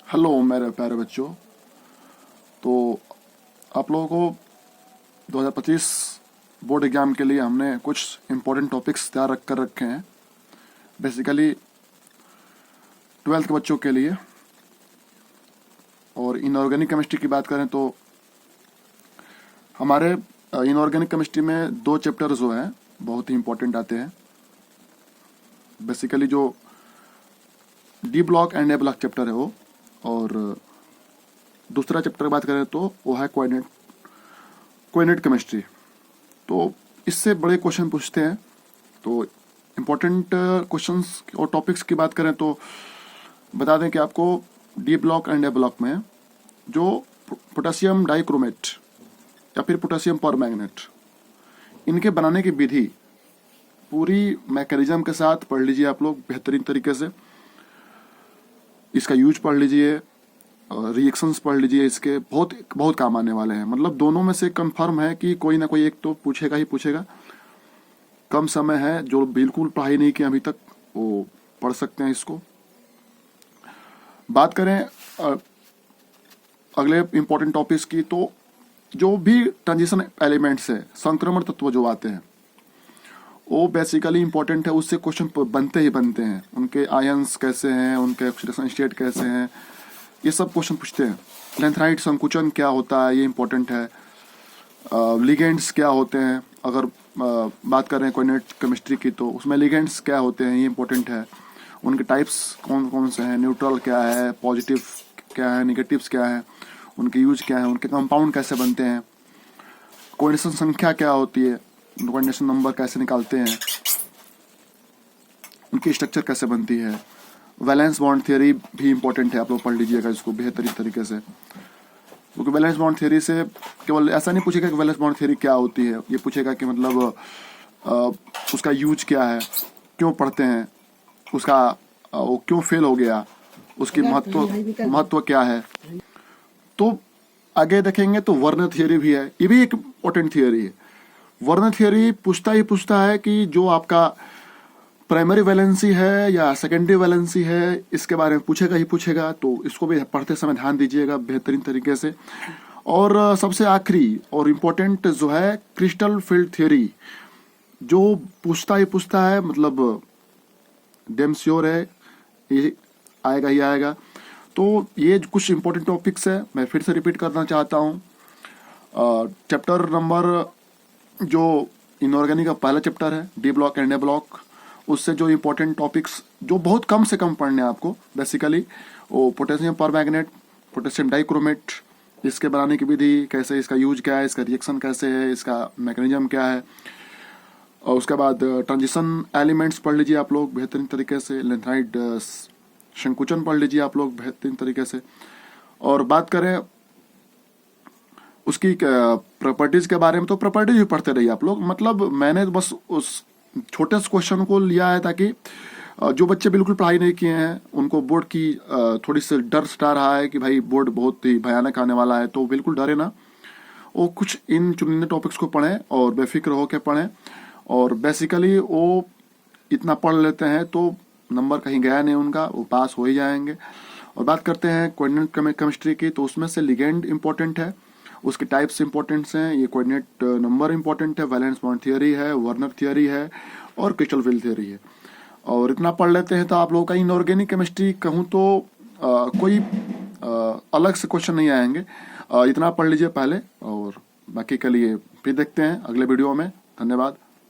Hello मेरे प्यारे बच्चों। तो आप लोगों को 2025 बोर्ड एग्जाम के लिए हमने कुछ इम्पोर्टेंट टॉपिक्स तैयार कर रखे हैं। बेसिकली 12th के बच्चों के लिए। और इनऑर्गेनिक केमिस्ट्री की बात करें तो हमारे इनऑर्गेनिक केमिस्ट्री में 2 चैप्टर जो हैं बहुत ही इम्पोर्टेंट आते हैं। बेसिकली जो D block and A block chapter है वो, और दूसरा चैप्टर की बात करें तो वो है कोऑर्डिनेट केमिस्ट्री। तो इससे बड़े क्वेश्चन पूछते हैं। तो इम्पोर्टेंट क्वेश्चंस और टॉपिक्स की बात करें तो बता दें कि आपको D block and A block में जो पोटेशियम डाइक्रोमेट या फिर पोटेशियम परमैंगनेट, इनके बनाने की विधि पूरी मैकेनिज्म के साथ पढ़ लीजिए आप लोग बेहतरीन तरीके से। इसका यूज पढ़ लीजिए, रिएक्शंस पढ़ लीजिए, इसके बहुत बहुत काम आने वाले हैं। मतलब दोनों में से कंफर्म है कि कोई ना कोई एक तो पूछेगा ही पूछेगा। कम समय है, जो बिल्कुल पढ़ाई नहीं की अभी तक वो पढ़ सकते हैं इसको। बात करें अगले इंपॉर्टेंट टॉपिक्स की, तो जो भी ट्रांजिशन एलिमेंट्स है, संक्रमण तत्व जो आते हैं, वो बेसिकली इंपॉर्टेंट है। उससे क्वेश्चन बनते ही बनते हैं। उनके आयंस कैसे हैं, उनके ऑक्सीडेशन स्टेट कैसे हैं, ये सब क्वेश्चन पूछते हैं। लेंथराइट संकुचन क्या होता है, ये इंपॉर्टेंट है। लिगेंड्स क्या होते हैं, अगर बात करें कोऑर्डिनेट केमिस्ट्री की तो उसमें लिगेंड्स क्या होते हैं, ये इंपॉर्टेंट है। उनके टाइप्स कौन कौन से हैं, न्यूट्रल क्या है, पॉजिटिव क्या है, निगेटिव्स क्या है, उनके यूज क्या है, उनके कंपाउंड कैसे बनते हैं, कोऑर्डिनेशन संख्या क्या होती है, कोऑर्डिनेशन नंबर कैसे निकालते हैं, उनकी स्ट्रक्चर कैसे बनती है। वैलेंस बॉन्ड थ्योरी भी इंपॉर्टेंट है, आप लोग पढ़ लीजिएगा इसको बेहतरीन तरीके से। क्योंकि वैलेंस बॉन्ड थ्योरी से केवल ऐसा नहीं पूछेगा कि वैलेंस बॉन्ड थ्योरी क्या होती है, ये पूछेगा कि मतलब उसका यूज क्या है, क्यों पढ़ते हैं, उसका वो क्यों फेल हो गया, उसकी महत्व क्या है। तो आगे देखेंगे तो वर्नर थ्योरी भी है, ये भी एक इंपॉर्टेंट थ्योरी है। वर्नर थ्योरी पूछता है कि जो आपका प्राइमरी वैलेंसी है या सेकेंडरी वैलेंसी है, इसके बारे में पूछेगा ही पूछेगा। तो इसको भी पढ़ते समय ध्यान दीजिएगा बेहतरीन तरीके से। और सबसे आखिरी और इम्पोर्टेंट जो है क्रिस्टल फील्ड थ्योरी, जो पूछता है, मतलब डेम श्योर है ये आएगा ही आएगा। तो ये कुछ इंपॉर्टेंट टॉपिक्स है, मैं फिर से रिपीट करना चाहता हूँ। चैप्टर नंबर जो इनऑर्गेनिक का पहला चैप्टर है D block and A block, उससे जो इम्पोर्टेंट टॉपिक्स जो बहुत कम से कम पढ़ने हैं आपको, बेसिकली वो पोटेशियम परमैंगनेट, पोटेशियम डाइक्रोमेट, इसके बनाने की विधि कैसे, इसका यूज क्या है, इसका रिएक्शन कैसे है, इसका मैकेनिज्म क्या है। और उसके बाद ट्रांजिशन एलिमेंट्स पढ़ लीजिए आप लोग बेहतरीन तरीके से। लेंथराइट संकुचन पढ़ लीजिए आप लोग बेहतरीन तरीके से। और बात करें उसकी प्रॉपर्टीज के बारे में, तो प्रॉपर्टीज भी पढ़ते रहिए आप लोग। मतलब मैंने बस उस छोटे से क्वेश्चन को लिया है ताकि जो बच्चे बिल्कुल पढ़ाई नहीं किए हैं उनको बोर्ड की थोड़ी सी डर सता रहा है कि भाई बोर्ड बहुत ही भयानक आने वाला है, तो बिल्कुल डरे ना। वो कुछ इन चुनिंदे टॉपिक्स को पढ़ें और बेफिक्र होकर पढ़ें। और बेसिकली वो इतना पढ़ लेते हैं तो नंबर कहीं गया नहीं उनका, वो पास हो ही जाएंगे। और बात करते हैं कोऑर्डिनेट केमिस्ट्री की, तो उसमें से लिगेंड इंपॉर्टेंट है, उसके टाइप्स इंपॉर्टेंट हैं, ये कोऑर्डिनेट नंबर इंपॉर्टेंट है, वैलेंस बॉन्ड थ्योरी है, वर्नर थ्योरी है और क्रिस्टल फील्ड थ्योरी है। और इतना पढ़ लेते हैं तो आप लोगों का इनऑर्गेनिक केमिस्ट्री कहूँ तो कोई अलग से क्वेश्चन नहीं आएंगे। इतना पढ़ लीजिए पहले, और बाकी के लिए फिर देखते हैं अगले वीडियो में। धन्यवाद।